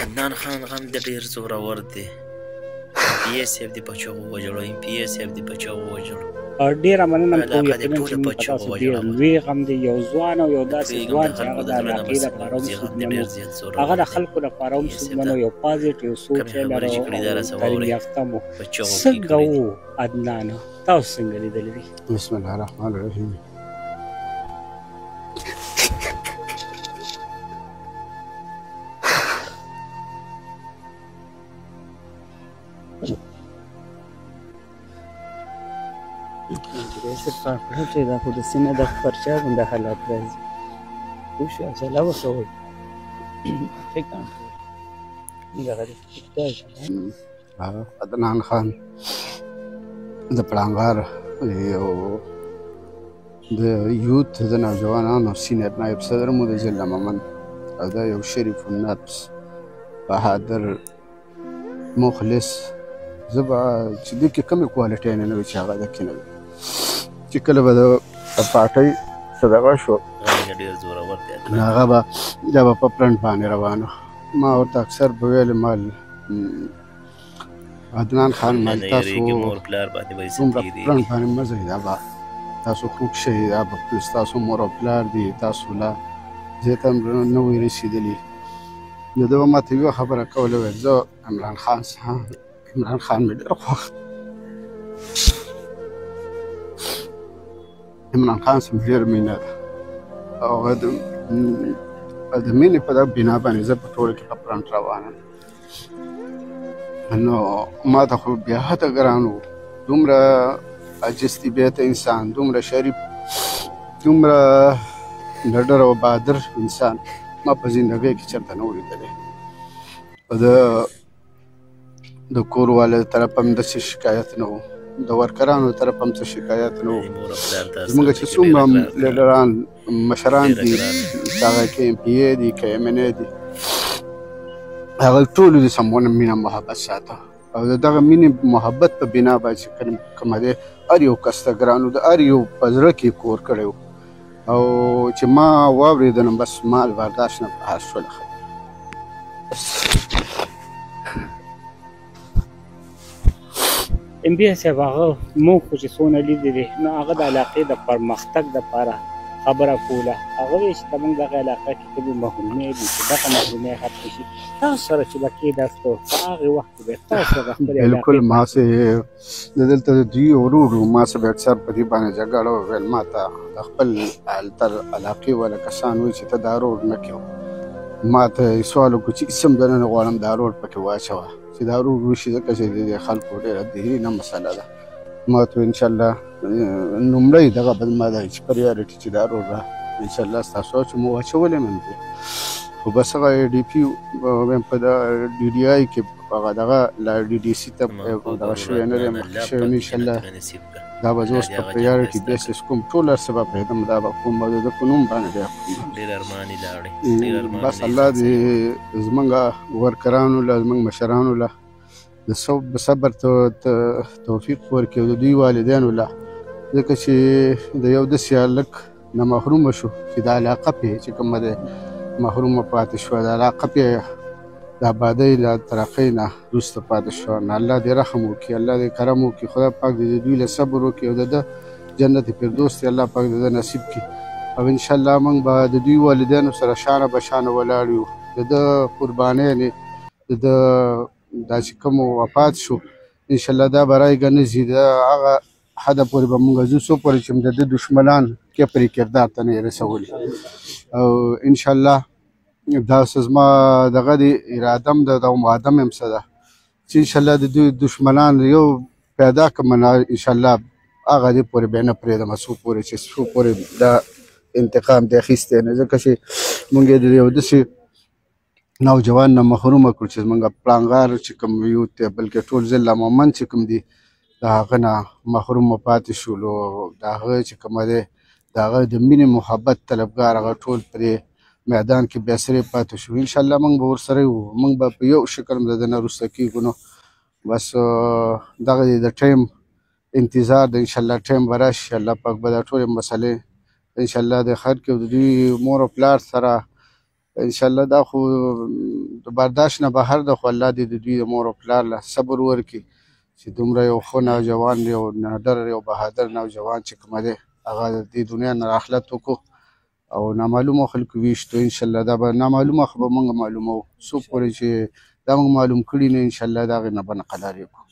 عدنان خان غم د ډېر زورور دی. MPA صاحب د بچو ووژلو، MPA صاحب د بچو ووژلو. ډېره مننه کوو علاقه د یقینا چې ټولو موږ په بچو تاسو ډېر ووژله. لوی غم دی. یو ځوان او یو داسې پوهېږم ځوان د چې هغه خلکو د د زړه نه علاقې به لپاره هم څنګه وځي. غم د ستونزمن ډېر و، زیات هغه زورور د دی. خلکو لپاره هم MPA صاحب ستونزمن دا و، یو پازیټیو سوچ کمې یې خبرې چې لرو کړي دا او راسه تعلیم واورئ. یافته مو. بچو کې څنګه کړي دي. و عدنان؟ تاسو څنګه لیدلی دي؟ بسم الله الرحمن الرحیم. دا خو د سینې د پرچا غوندې حالات راځي. پوه شو حوصله وکوئ. فکر دغه عدنان خان د پړانګار یو د یوت د نوجوانانو سینیر نایب صدر مو د ضلع ممن او دا یو شریف النفس بهادر مخلص. زه به چې دې کې کومې کوالټۍ نه وي چې هغه دکې نه وي. چې کله به د پارټۍ څه دغه شو نو هغه به دا به په پرنټ باندې روان و. ما ورته اکثر به ویل مال عدنان خان مال تاسو دومره پرنټ باندې مه ځئ، دا به تاسو خوږ شئ، دا به ستاسو مور او پلار دي، تاسو لا زه ته نه وئ رسېدلي. نو ده به ماته یوه خبره کوله، ویل زه عمران خان مې ډېر خوښ، عمران خان سره مې ډېر مینه ده او هغه د مینې په دغه بنا باندې زه په ټوله کې په پرنټ روان یم. نو ما ته خو بیا حده ګران و، دومره عاجز طبیعته انسان، دومره شریف، دومره نډر او بهادر انسان ما په زندګۍ کې چېرته نه و لیدلی. د کور والو طرف هم داسې شکایت نه و، د ورکرانو طرف هم څه شکایت نه و. زموږ چې څومره لیډران مشران دي، هغه که MPA دي که MNA دي، هغه ټولو د سمونه مینه محبت ساته او د دغه مینې محبت په بنا باندې چې کومه دی هر یو کس ته ګران و، د هر یو په زړه کې کور کړی و. او چې ما واورېدلم بس ما برداشت نه بهر شوله خبره. MPA صاحب هغه موږ خو چې څونه لیدلي دي نو هغه د علاقې د پرمختګ دپاره خبره کوله. هغه وایي چې زموږ دغه علاقه کې کومې محرومۍ دي چې دغه محرومۍ ختمې شي. تاسو سره چې به کېناستو په هغې وخت کې به تاسو سره خپلې بلکل ما سې د دلته د دوی ورور و، ما سه به اکثر په دې باندې جګړه وویل. ما ته د خپل تر علاقې والا کسان وایي چې ته دا رور نه کوې. ما ته یې سوال وکړو چې هېڅ هم دننه غواړم دا رور پکې واچوه چې دا رور وشي، ځکه چې د خلکو ډېره ذهني مسله ده. ما ورته وویل انشاءالله لومړی دغه به زما دا چې پریارټي چې دا رور را انشاءالله ستاسو چې مو واچولی من دی. خو بس هغه ADP په DDI کې هغه دغه لا DDC ته دغه شوی نه دی، مخکې شوی نه. انشاءالله دا به زه اوس په پریارټي بیسس کوم، ټول هر څه به پرېږدم، دا به کوم او د ده په نوم باندې بیا کوم. بس الله دې زموږ ورکرانو له زموږ مشرانو له د صبر توفیق ورکړي او د دوی والدینو له، ځکه چې د یو داسې هلک نه محرومه شو چې د علاقه پې چې کومه دی محرومه پاتې شوه، د علاقه پې د آبادۍ له ترقۍ نه وروسته پاتې شوه. نو الله دې رحم وکړي، الله دې کرم وکړي، خدای پاک دې د دوی له صبر وکړي او د ده جنت فردوس دې الله پاک د ده نصیب کړي. او انشاءالله موږ به د دوی والدینو سره شانه به شانه ولاړ یو. د ده قربانۍ د ده دا چې کوم وفات شو انشاءالله دا به رایګه نه ځي، د هغه حده پورې به موږ ځو څو پورې چې د ده دشمنان کفري کردار ته نه یې رسولي. او انشاءالله دا زما دغه د اراده هم ده او وعده مې هم څه ده چې انشاءالله د دوی دشمنان یو پیدا کړم نه انشاءالله هغه دې پورې به نه پرېږدم څو پورې چې څو پورې دا انتقام دې اخیستی نه، ځکه چې موږ یې د یو داسې نوجوان نه محرومه کړو چې زموږ پړانګار چې کوم یوت دی بلکې ټول ضلع مومن چې کوم دي د هغه نه محرومه پاتې شولو. د هغه چې کومه دی د هغه د مینې محبت طلبګار هغه ټول پرې میدان کې بیا سرې پاتې شو. انشاءالله موږ به ورسره یو، موږ به په یو شکل هم د ده نه وروسته کېږو. نو بس دغه د ټایم انتظار د انشاءالله ټایم به راشي، الله پاک به دا ټولې مسلې انشاءالله د خیر کړي او د دوی مور او پلار سره انشاءالله دا خو د برداشت نه بهر د خو الله دې د دوی د مور او پلار له صبر ورکړي چې دومره یو ښه نوجوان دی، یو نادر یو بهادر نوجوان چې کومه دی هغه د دې دنیا نه راخلت وکړو او نامعلومو خلکو ویشتو انشاءالله. دا به نامعلومه خو به موږ معلوموو څو پورې چې دا موږ معلوم کړي نه انشاءالله د هغې نه به نه قلارېږو.